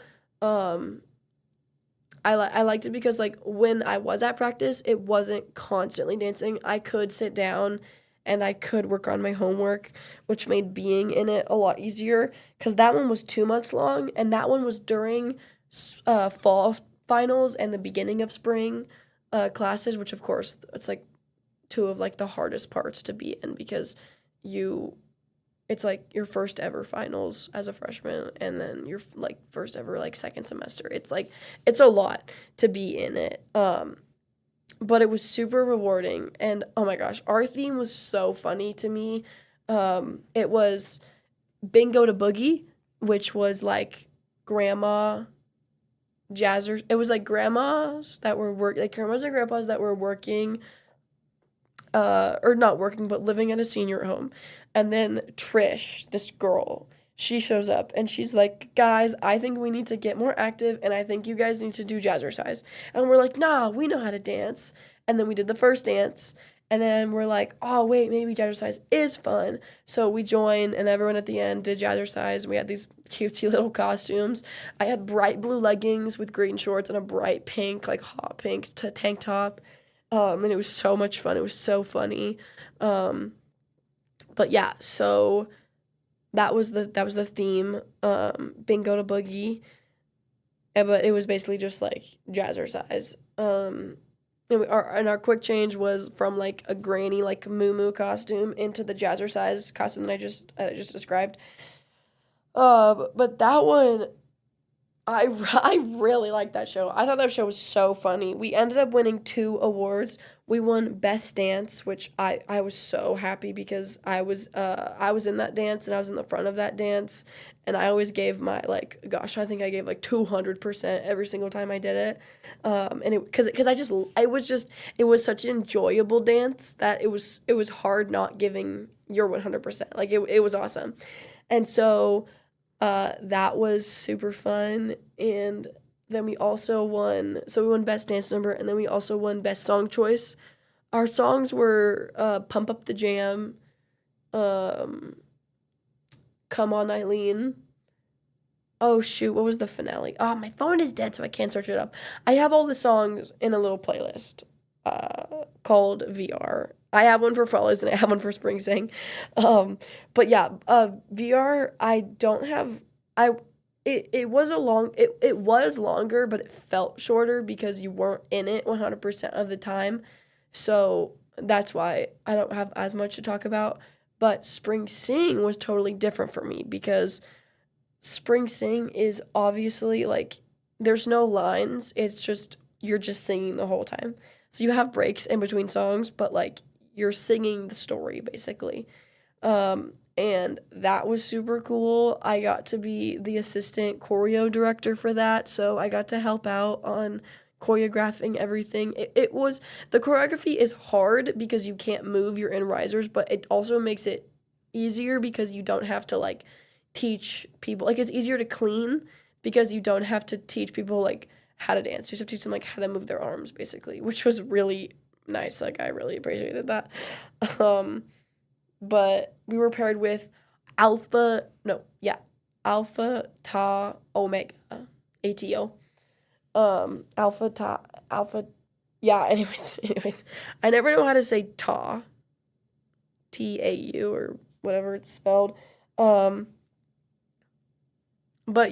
I liked it because, like, when I was at practice, it wasn't constantly dancing. I could sit down and I could work on my homework, which made being in it a lot easier, because that one was 2 months long, and that one was during fall finals and the beginning of spring classes, which, of course, it's like two of like the hardest parts to be in because it's like your first ever finals as a freshman and then your like first ever like second semester. It's like it's a lot to be in it. But it was super rewarding and oh my gosh, our theme was so funny to me. It was Bingo to Boogie, which was like grandma jazzers. It was like grandmas that were like grandmas and grandpas that were working or not working, but living at a senior home. And then Trish, this girl, she shows up and she's like, guys, I think we need to get more active and I think you guys need to do jazzercise. And we're like, nah, we know how to dance. And then we did the first dance. And then we're like, oh, wait, maybe jazzercise is fun. So we joined and everyone at the end did jazzercise. We had these cutesy little costumes. I had bright blue leggings with green shorts and a bright pink, like hot pink tank top. And it was so much fun. It was so funny. But yeah, so that was the theme. Bingo to Boogie. But it was basically just like jazzercise. And our quick change was from like a granny like moo costume into the jazzercise costume that I just described. But that one, I really liked that show. I thought that show was so funny. We ended up winning 2 awards. We won Best Dance, which I was so happy because I was in that dance and I was in the front of that dance and I always gave my like gosh, I think I gave like 200% every single time I did it. And it was such an enjoyable dance that it was hard not giving your 100%. Like it was awesome. And so that was super fun, and then we also won, so we won Best Dance Number, and then we also won Best Song Choice. Our songs were Pump Up the Jam, Come On Eileen. Oh shoot, what was the finale? Oh, my phone is dead, so I can't search it up. I have all the songs in a little playlist called VR. I have one for Follows and I have one for Spring Sing. But yeah, VR, I don't have, it was it was longer, but it felt shorter because you weren't in it 100% of the time. So that's why I don't have as much to talk about. But Spring Sing was totally different for me because Spring Sing is obviously like, there's no lines. It's just, you're just singing the whole time. So you have breaks in between songs, but like, you're singing the story, basically. And that was super cool. I got to be the assistant choreo director for that, so I got to help out on choreographing everything. It was, the choreography is hard because you can't move your in risers, but it also makes it easier because you don't have to, like, teach people. Like, it's easier to clean because you don't have to teach people, like, how to dance. You just have to teach them, like, how to move their arms, basically, which was really nice. Like, I really appreciated that. But we were paired with Alpha Ta Omega, ATO. Yeah, anyways, I never know how to say Ta, TAU, or whatever it's spelled. But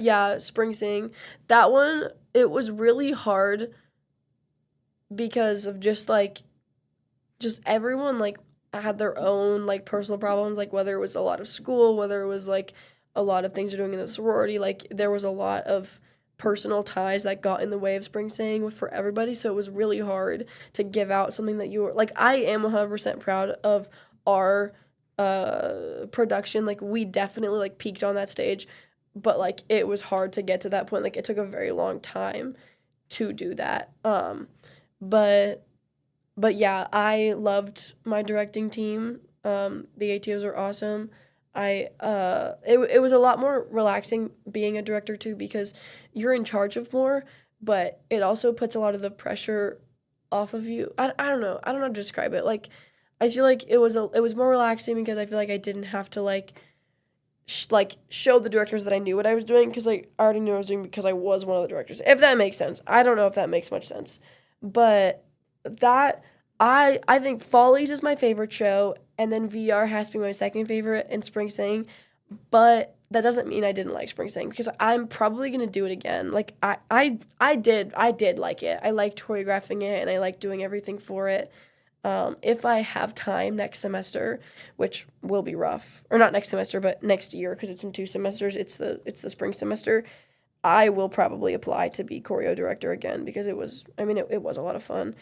yeah, Spring Sing, that one, it was really hard because of just everyone, like, had their own, like, personal problems, like, whether it was a lot of school, whether it was, like, a lot of things you're doing in the sorority, like, there was a lot of personal ties that got in the way of Spring Sing for everybody, so it was really hard to give out something that you were, like, I am 100% proud of our, production, like, we definitely, like, peaked on that stage, but, like, it was hard to get to that point, like, it took a very long time to do that, But yeah, I loved my directing team. The ATOs are awesome. It was a lot more relaxing being a director too because you're in charge of more, but it also puts a lot of the pressure off of you. I don't know. I don't know how to describe it. Like, I feel like it was more relaxing because I feel like I didn't have to show the directors that I knew what I was doing because like I already knew what I was doing because I was one of the directors. If that makes sense. I don't know if that makes much sense, but that I think Follies is my favorite show, and then VR has to be my second favorite, and Spring Sing, but that doesn't mean I didn't like Spring Sing because I'm probably gonna do it again. Like I did like it. I liked choreographing it, and I liked doing everything for it. If I have time next semester, which will be rough, or not next semester, but next year, because it's in 2 semesters, it's the spring semester, I will probably apply to be choreo director again, because it was a lot of fun.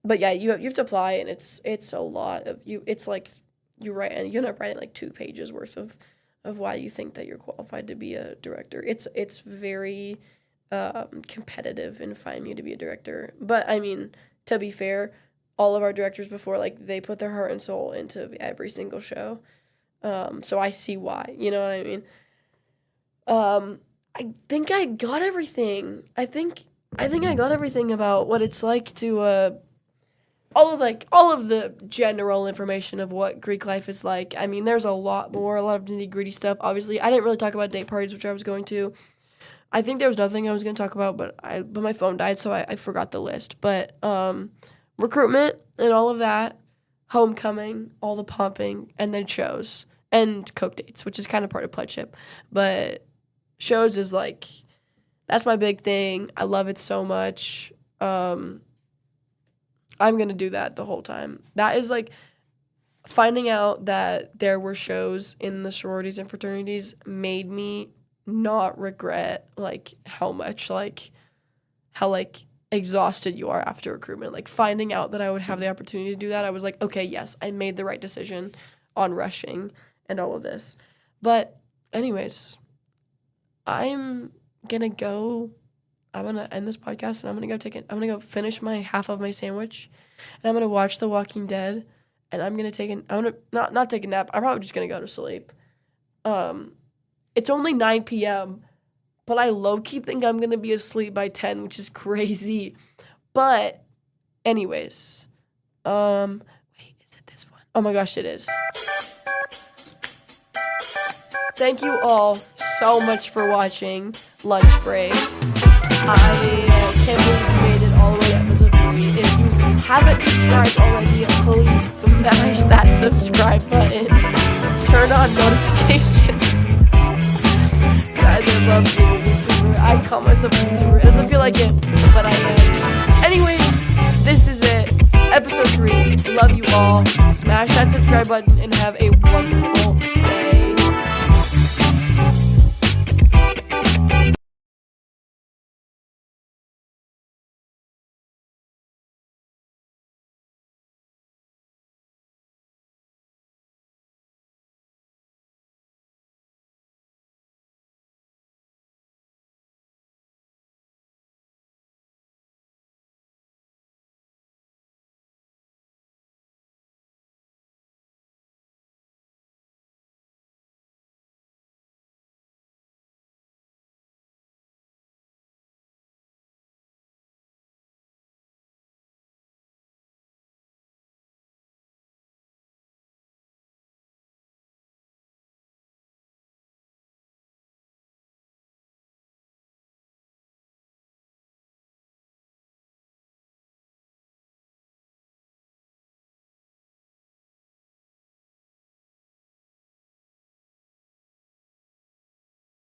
But yeah, you have to apply, and it's a lot of it's like you write, and you end up writing like 2 pages worth of why you think that you're qualified to be a director. It's very competitive in finding you to be a director. But I mean, to be fair, all of our directors before, like, they put their heart and soul into every single show. So I see why, you know what I mean? I think I got everything. I think I got everything about what it's like to all of the general information of what Greek life is like. I mean, there's a lot more, a lot of nitty-gritty stuff. Obviously, I didn't really talk about date parties, which I was going to. I think there was nothing I was going to talk about, but my phone died, so I forgot the list. But recruitment and all of that, homecoming, all the pumping, and then shows and coke dates, which is kind of part of pledgeship. But shows is like, that's my big thing. I love it so much. I'm going to do that the whole time. That is like, finding out that there were shows in the sororities and fraternities made me not regret like how exhausted you are after recruitment. Like, finding out that I would have the opportunity to do that, I was like, okay, yes, I made the right decision on rushing and all of this. But anyways, I'm gonna end this podcast, and I'm gonna go finish my half of my sandwich, and I'm gonna watch The Walking Dead, and I'm gonna not take a nap. I'm probably just gonna go to sleep. It's only 9 p.m., but I low-key think I'm going to be asleep by 10, which is crazy. But anyways, wait, is it this one? Oh my gosh, it is. Thank you all so much for watching Lunch Break. I can't believe you made it all the way to episode 3. If you haven't subscribed already, please smash that subscribe button. Turn on notifications. Guys, I love being a YouTuber. I call myself a YouTuber. It doesn't feel like it, but I am. Anyways, this is it. Episode 3. Love you all. Smash that subscribe button and have a wonderful